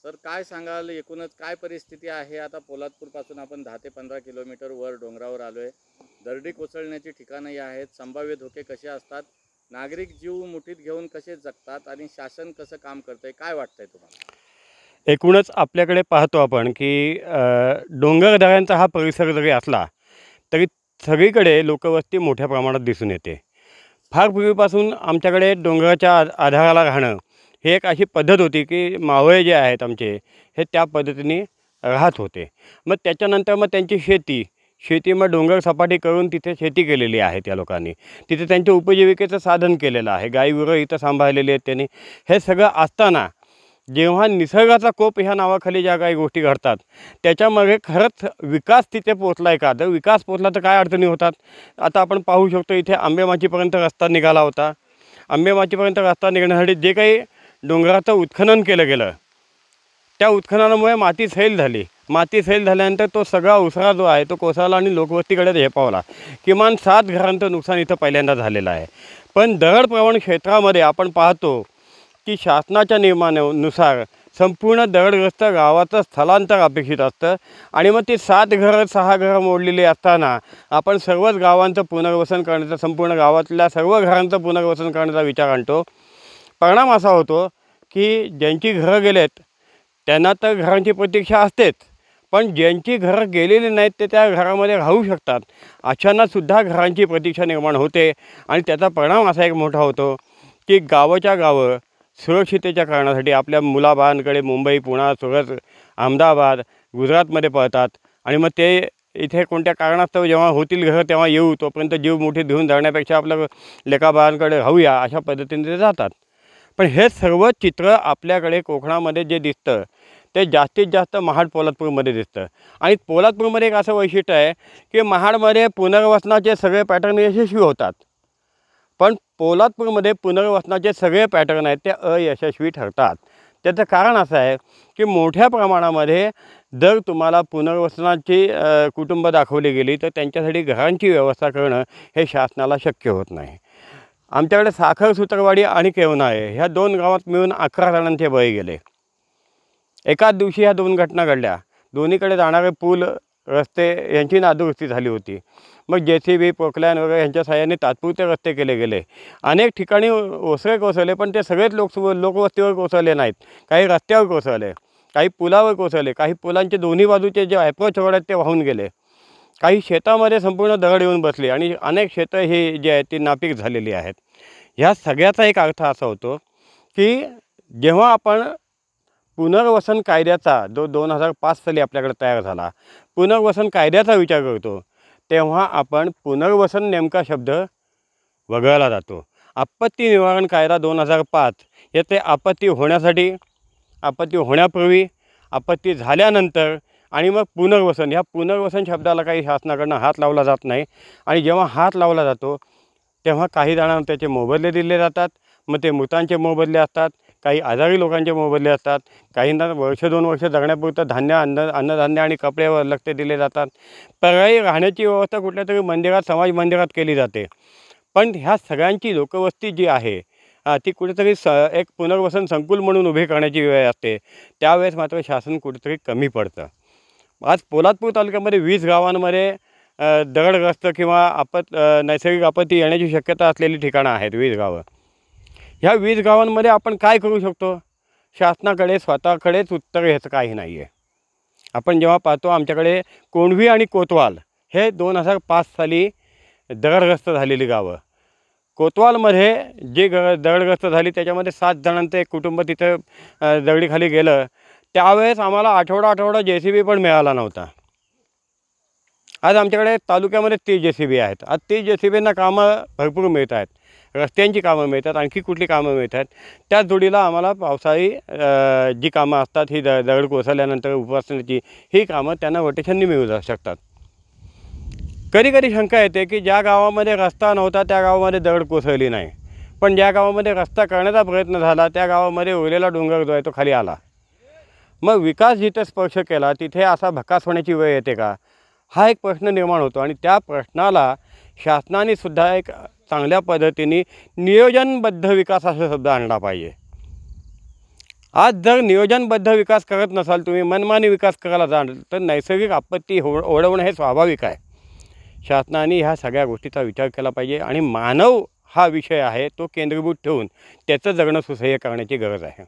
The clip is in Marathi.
सर काय सांगाल, एकूणच काय परिस्थिती आहे आता? पोलादपूरपासून आपण 10 ते 15 किलोमीटर वर डोंगरावर आलो आहे. दरडी कोसळण्याची ठिकाणंही आहेत. संभाव्य धोके कसे असतात, नागरिक जीव मुठीत घेऊन कसे जगतात आणि शासन कसं काम करतंय, काय वाटतंय तुम्हाला? एकूणच आपल्याकडे पाहतो आपण की डोंगरदऱ्यांचा हा परिसर जरी असला तरी सगळीकडे लोकवस्ती मोठ्या प्रमाणात दिसून येते. फार पूर्वीपासून आमच्याकडे डोंगराच्या आधाराला राहणं ही एक अशी पद्धत होती की मावळे जे आहेत आमचे हे त्या पद्धतीने राहत होते. मग त्याच्यानंतर मग त्यांची शेती मग डोंगर सपाटी करून तिथे शेती केलेली आहे त्या लोकांनी. तिथे त्यांच्या उपजीविकेचं साधन केलेलं आहे. गाई गुरं इथं सांभाळलेली आहेत त्यांनी. हे सगळं असताना जेव्हा निसर्गाचा कोप ह्या नावाखाली ज्या काही गोष्टी घडतात त्याच्यामागे खरंच विकास तिथे पोचला आहे का? तर विकास पोचला तर काय अडचणी होतात? आता आपण पाहू शकतो इथे आंबेमाचीपर्यंत रस्ता निघाला होता. आंबेमाचीपर्यंत रस्ता निघण्यासाठी जे काही डोंगराचं उत्खनन केलं गेलं त्या उत्खननामुळे माती सैल झाली. माती सैल झाल्यानंतर तो सगळा उसरा जो आहे तो कोसळला आणि लोकवस्तीकडे झेपावला. किमान 7 घरांचं नुकसान इथं पहिल्यांदा झालेलं आहे. पण दरडप्रवण क्षेत्रामध्ये आपण पाहतो की शासनाच्या नियमानुसार संपूर्ण दरडग्रस्त गावाचं स्थलांतर अपेक्षित असतं आणि मग ती 7 घरं 6 घरं मोडलेली असताना आपण सर्वच गावांचं पुनर्वसन करण्याचा, संपूर्ण गावातल्या सर्व घरांचं पुनर्वसन करण्याचा विचार आणतो. परिणाम असा होतो की ज्यांची घरं गेलेत त्यांना तर घरांची प्रतीक्षा असतेच, पण ज्यांची घरं गेलेली नाहीत ते त्या घरामध्ये राहू शकतात अशांनासुद्धा घरांची प्रतीक्षा निर्माण होते. आणि त्याचा परिणाम असा एक मोठा होतो की गावच्या गावं सुरक्षितेच्या कारणासाठी आपल्या मुलाबाळांकडे मुंबई, पुणे, सुरत, अहमदाबाद, गुजरातमध्ये पळतात आणि मग ते इथे कोणत्या कारणास्तव जेव्हा होतील घरं तेव्हा येऊ, तोपर्यंत जीव मुठीत घेऊन जाण्यापेक्षा आपलं लेकाबाळांकडे राहूया अशा पद्धतीने ते जातात. पण हे सर्व चित्र आपल्याकडे कोकणामध्ये जे दिसतं ते जास्तीत जास्त महाड पोलादपूरमध्ये दिसतं. आणि पोलादपूरमध्ये एक असं वैशिष्ट्य आहे की महाडमध्ये पुनर्वसनाचे सगळे पॅटर्न यशस्वी होतात, पण पोलादपूरमध्ये पुनर्वसनाचे सगळे पॅटर्न आहेत ते अयशस्वी ठरतात. त्याचं कारण असं आहे की मोठ्या प्रमाणामध्ये जर तुम्हाला पुनर्वसनाची कुटुंब दाखवली गेली तर त्यांच्यासाठी घरांची व्यवस्था करणं हे शासनाला शक्य होत नाही. आमच्याकडे साखर सुतरवाडी आणि केवना आहे, ह्या 2 गावात मिळून 11 जणांचे बळी गेले. एकाच दिवशी ह्या 2 घटना घडल्या. दोन्हीकडे जाणारे पूल, रस्ते यांची नादुरुस्ती झाली होती. मग JCB, पोकलॅन वगैरे यांच्या सहाय्याने तात्पुरते रस्ते केले गेले. अनेक ठिकाणी ओसरे कोसळले, पण ते सगळेच लोकवस्तीवर कोसळले नाहीत. काही रस्त्यावर कोसळले, काही पुलावर कोसळले, काही पुलांचे दोन्ही बाजूचे जे अप्रोच रोड आहेत ते वाहून गेले. काही शेतामध्ये संपूर्ण दगड येऊन बसले आणि अनेक शेतं ही जी आहेत ती नापीक झालेली आहेत. ह्या सगळ्याचा एक अर्थ असा होतो की जेव्हा आपण पुनर्वसन कायद्याचा जो 2005 साली आपल्याकडे तयार झाला, पुनर्वसन कायद्याचा विचार करतो तेव्हा आपण पुनर्वसन नेमका शब्द वगळला जातो. आपत्ती निवारण कायदा 2005 याचे आपत्ती होण्यासाठी, आपत्ती होण्यापूर्वी, आपत्ती झाल्यानंतर आणि मग पुनर्वसन, ह्या पुनर्वसन शब्दाला काही शासनाकडनं हात लावला जात नाही. आणि जेव्हा हात लावला जातो तेव्हा काही जणांना त्याचे मोबदले दिले जातात. मग ते मृतांचे मोबदले असतात, काही आजारी लोकांचे मोबदले असतात, काहींना 1-2 वर्ष जगण्यापुरतं अन्नधान्य आणि कपड्यावर लक्ष दिले जातात. पर्यायी राहण्याची व्यवस्था कुठल्यातरी मंदिरात, समाज मंदिरात केली जाते. पण ह्या सगळ्यांची लोकवस्ती जी आहे ती कुठेतरी एक पुनर्वसन संकुल म्हणून उभी करण्याची वेळ असते. त्यावेळेस मात्र शासन कुठेतरी कमी पडतं. आज पोलादपूर तालुक्यामध्ये 20 गावांमध्ये दगडग्रस्त किंवा नैसर्गिक आपत्ती येण्याची शक्यता असलेली ठिकाणं आहेत. 20 गावं. ह्या 20 गावांमध्ये आपण काय करू शकतो? शासनाकडे स्वतःकडेच उत्तर ह्याचं काही नाही आहे. आपण जेव्हा पाहतो आमच्याकडे कोंढवी आणि कोतवाल हे 2005 साली दगडग्रस्त झालेली गावं. कोतवालमध्ये जे दगडग्रस्त झाली त्याच्यामध्ये 7 जणांचं एक कुटुंब तिथं दगडीखाली गेलं. त्यावेळेस आम्हाला आठवडा JCB पण मिळाला नव्हता. आज आमच्याकडे तालुक्यामध्ये 30 JCB आहेत. आज 30 JCBंना कामं भरपूर मिळत आहेत. रस्त्यांची कामं मिळतात, आणखी कुठली कामं मिळत आहेत. त्याच जोडीला आम्हाला पावसाळी जी कामं असतात ही दगड कोसळल्यानंतर उपवासनाची ही कामं त्यांना रोटेशननी मिळू शकतात. कधी शंका येते की ज्या गावामध्ये रस्ता नव्हता त्या गावामध्ये दगड कोसळली नाही, पण ज्या गावामध्ये रस्ता करण्याचा प्रयत्न झाला त्या गावामध्ये उरलेला डोंगर जो आहे तो खाली आला. मग विकास जिथे स्पर्श केला तिथे असा भकास होण्याची वेळ येते का? हा एक प्रश्न निर्माण होतो आणि त्या प्रश्नाला शासनाने सुद्धा एक चांगल्या पद्धतीने नियोजनबद्ध विकास असा शब्द आणला पाहिजे. आज जर नियोजनबद्ध विकास करत नसाल, तुम्ही मनमानी विकास करायला जाल, तर नैसर्गिक आपत्ती ओढवणं हे स्वाभाविक आहे. शासनाने ह्या सगळ्या गोष्टीचा विचार केला पाहिजे आणि मानव हा विषय आहे तो केंद्रीभूत ठेवून त्याचं जगणं सुसह्य करण्याची गरज आहे.